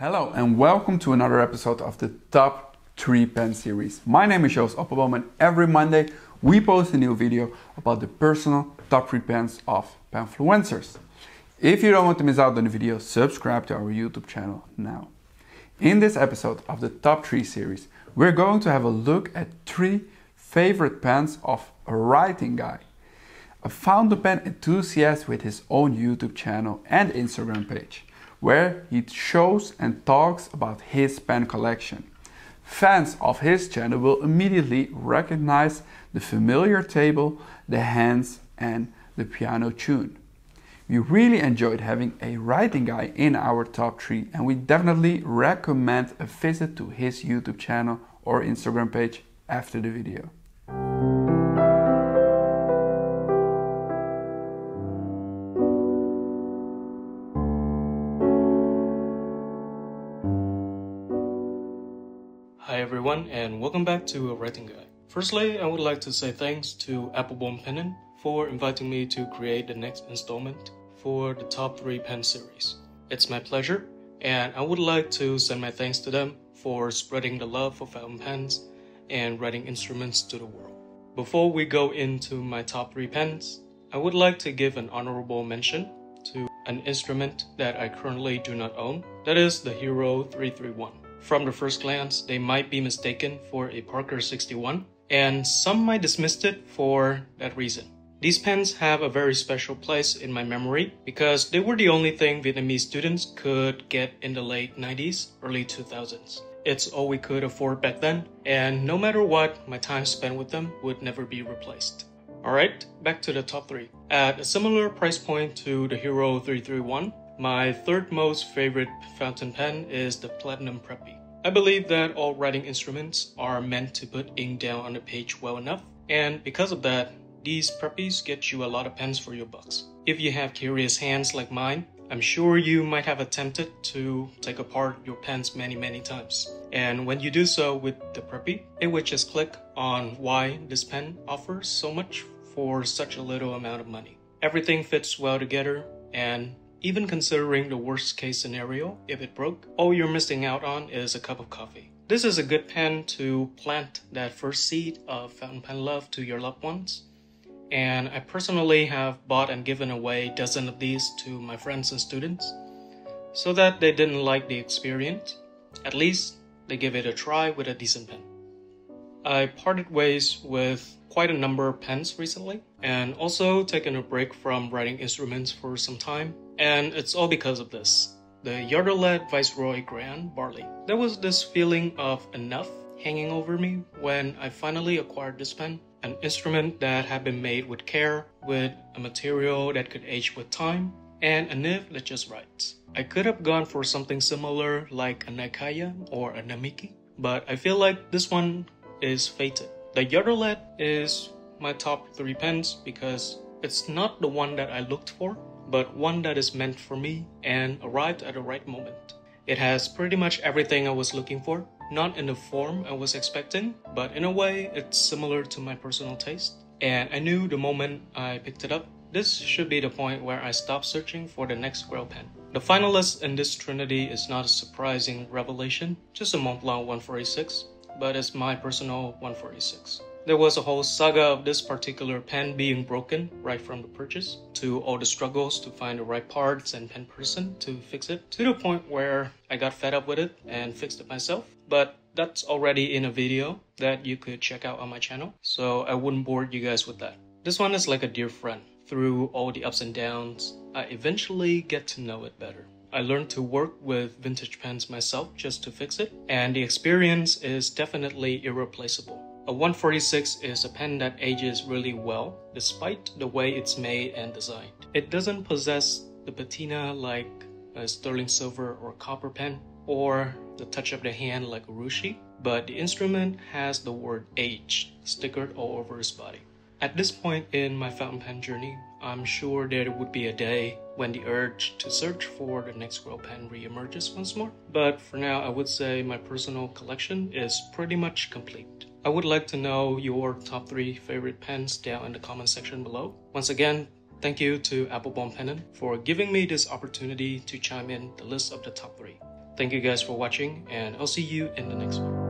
Hello and welcome to another episode of the Top 3 Pen series. My name is Appelboom and every Monday we post a new video about the personal top 3 pens of penfluencers. If you don't want to miss out on the video, subscribe to our YouTube channel now. In this episode of the Top 3 series, we're going to have a look at 3 favorite pens of a writing guy. A fountain pen enthusiast with his own YouTube channel and Instagram page, where he shows and talks about his pen collection. Fans of his channel will immediately recognize the familiar table, the hands and the piano tune. We really enjoyed having a writing guy in our top 3 and we definitely recommend a visit to his YouTube channel or Instagram page after the video. Hi everyone and welcome back to A Writing Guide. Firstly, I would like to say thanks to Appelboom Pennen for inviting me to create the next installment for the Top 3 Pen series. It's my pleasure and I would like to send my thanks to them for spreading the love for fountain pens and writing instruments to the world. Before we go into my top 3 pens, I would like to give an honorable mention to an instrument that I currently do not own, that is the Hero 331. From the first glance, they might be mistaken for a Parker 61, and some might dismiss it for that reason. These pens have a very special place in my memory because they were the only thing Vietnamese students could get in the late 90s, early 2000s. It's all we could afford back then, and no matter what, my time spent with them would never be replaced. Alright, back to the top 3. At a similar price point to the Hero 331, my third most favorite fountain pen is the Platinum Preppy. I believe that all writing instruments are meant to put ink down on the page well enough, and because of that, these Preppies get you a lot of pens for your bucks. If you have curious hands like mine, I'm sure you might have attempted to take apart your pens many times. And when you do so with the Preppy, it would just click on why this pen offers so much for such a little amount of money. Everything fits well together, and even considering the worst case scenario, if it broke, all you're missing out on is a cup of coffee. This is a good pen to plant that first seed of fountain pen love to your loved ones. And I personally have bought and given away dozens of these to my friends and students, so that they didn't like the experience. At least they give it a try with a decent pen. I parted ways with quite a number of pens recently, and also taken a break from writing instruments for some time, and it's all because of this. The Yarder-led Viceroy Grand Barley. There was this feeling of enough hanging over me when I finally acquired this pen, an instrument that had been made with care, with a material that could age with time, and a nib that just writes. I could have gone for something similar like a Nakaya or a Namiki, but I feel like this one is fated. The Yarder-led is my top 3 pens because it's not the one that I looked for, but one that is meant for me and arrived at the right moment. It has pretty much everything I was looking for, not in the form I was expecting, but in a way it's similar to my personal taste. And I knew the moment I picked it up, this should be the point where I stopped searching for the next grail pen. The finalist in this trinity is not a surprising revelation, just a Montblanc 146. But it's my personal 146. There was a whole saga of this particular pen being broken right from the purchase, to all the struggles to find the right parts and pen person to fix it, to the point where I got fed up with it and fixed it myself. But that's already in a video that you could check out on my channel, so I wouldn't bore you guys with that. This one is like a dear friend. Through all the ups and downs, I eventually get to know it better. I learned to work with vintage pens myself just to fix it, and the experience is definitely irreplaceable. A 146 is a pen that ages really well, despite the way it's made and designed. It doesn't possess the patina like a sterling silver or copper pen, or the touch of the hand like a rushi, but the instrument has the word age stickered all over its body. At this point in my fountain pen journey, I'm sure there would be a day when the urge to search for the next grail pen re-emerges once more. But for now, I would say my personal collection is pretty much complete. I would like to know your top 3 favorite pens down in the comment section below. Once again, thank you to Appelboom Pennen for giving me this opportunity to chime in the list of the top 3. Thank you guys for watching, and I'll see you in the next one.